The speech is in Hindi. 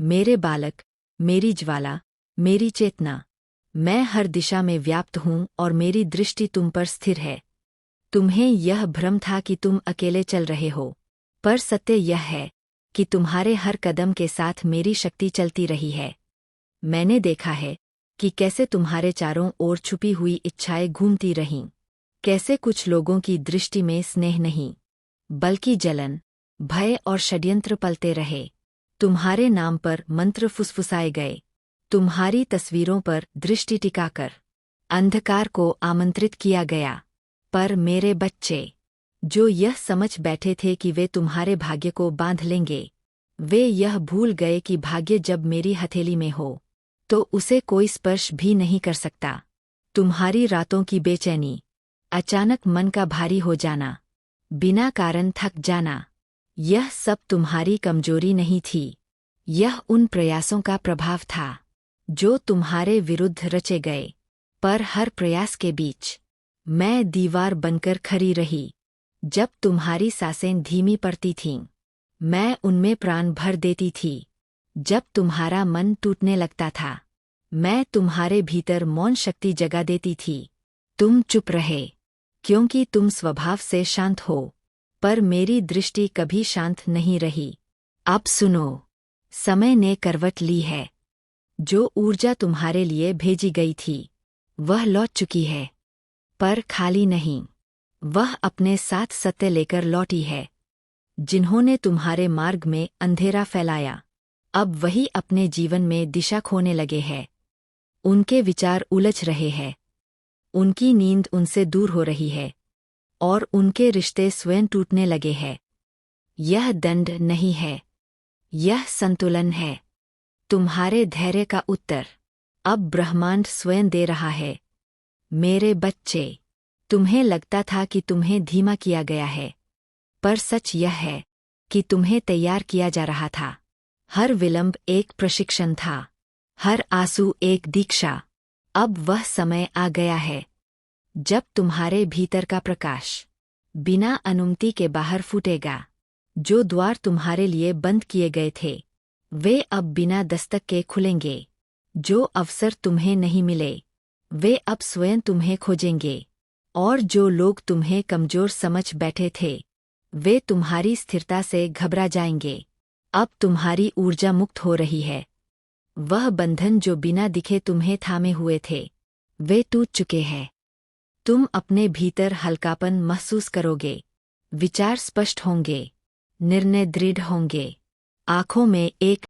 मेरे बालक, मेरी ज्वाला, मेरी चेतना, मैं हर दिशा में व्याप्त हूँ और मेरी दृष्टि तुम पर स्थिर है। तुम्हें यह भ्रम था कि तुम अकेले चल रहे हो, पर सत्य यह है कि तुम्हारे हर कदम के साथ मेरी शक्ति चलती रही है। मैंने देखा है कि कैसे तुम्हारे चारों ओर छुपी हुई इच्छाएं घूमती रहीं, कैसे कुछ लोगों की दृष्टि में स्नेह नहीं, बल्कि जलन, भय और षड्यंत्र पलते रहे। तुम्हारे नाम पर मंत्र फुसफुसाए गए, तुम्हारी तस्वीरों पर दृष्टि टिकाकर अंधकार को आमंत्रित किया गया। पर मेरे बच्चे, जो यह समझ बैठे थे कि वे तुम्हारे भाग्य को बांध लेंगे, वे यह भूल गए कि भाग्य जब मेरी हथेली में हो तो उसे कोई स्पर्श भी नहीं कर सकता। तुम्हारी रातों की बेचैनी, अचानक मन का भारी हो जाना, बिना कारण थक जाना, यह सब तुम्हारी कमजोरी नहीं थी, यह उन प्रयासों का प्रभाव था जो तुम्हारे विरुद्ध रचे गए। पर हर प्रयास के बीच मैं दीवार बनकर खड़ी रही। जब तुम्हारी सांसें धीमी पड़ती थीं, मैं उनमें प्राण भर देती थी। जब तुम्हारा मन टूटने लगता था, मैं तुम्हारे भीतर मौन शक्ति जगा देती थी। तुम चुप रहे, क्योंकि तुम स्वभाव से शांत हो, पर मेरी दृष्टि कभी शांत नहीं रही। अब सुनो, समय ने करवट ली है। जो ऊर्जा तुम्हारे लिए भेजी गई थी, वह लौट चुकी है, पर खाली नहीं। वह अपने साथ सत्य लेकर लौटी है। जिन्होंने तुम्हारे मार्ग में अंधेरा फैलाया, अब वही अपने जीवन में दिशा खोने लगे हैं। उनके विचार उलझ रहे हैं, उनकी नींद उनसे दूर हो रही है, और उनके रिश्ते स्वयं टूटने लगे हैं। यह दंड नहीं है, यह संतुलन है। तुम्हारे धैर्य का उत्तर अब ब्रह्मांड स्वयं दे रहा है। मेरे बच्चे, तुम्हें लगता था कि तुम्हें धीमा किया गया है, पर सच यह है कि तुम्हें तैयार किया जा रहा था। हर विलंब एक प्रशिक्षण था, हर आंसू एक दीक्षा। अब वह समय आ गया है जब तुम्हारे भीतर का प्रकाश बिना अनुमति के बाहर फूटेगा। जो द्वार तुम्हारे लिए बंद किए गए थे, वे अब बिना दस्तक के खुलेंगे। जो अवसर तुम्हें नहीं मिले, वे अब स्वयं तुम्हें खोजेंगे। और जो लोग तुम्हें कमजोर समझ बैठे थे, वे तुम्हारी स्थिरता से घबरा जाएंगे। अब तुम्हारी ऊर्जा मुक्त हो रही है। वह बंधन जो बिना दिखे तुम्हें थामे हुए थे, वे टूट चुके हैं। तुम अपने भीतर हल्कापन महसूस करोगे, विचार स्पष्ट होंगे, निर्णय दृढ़ होंगे, आंखों में एक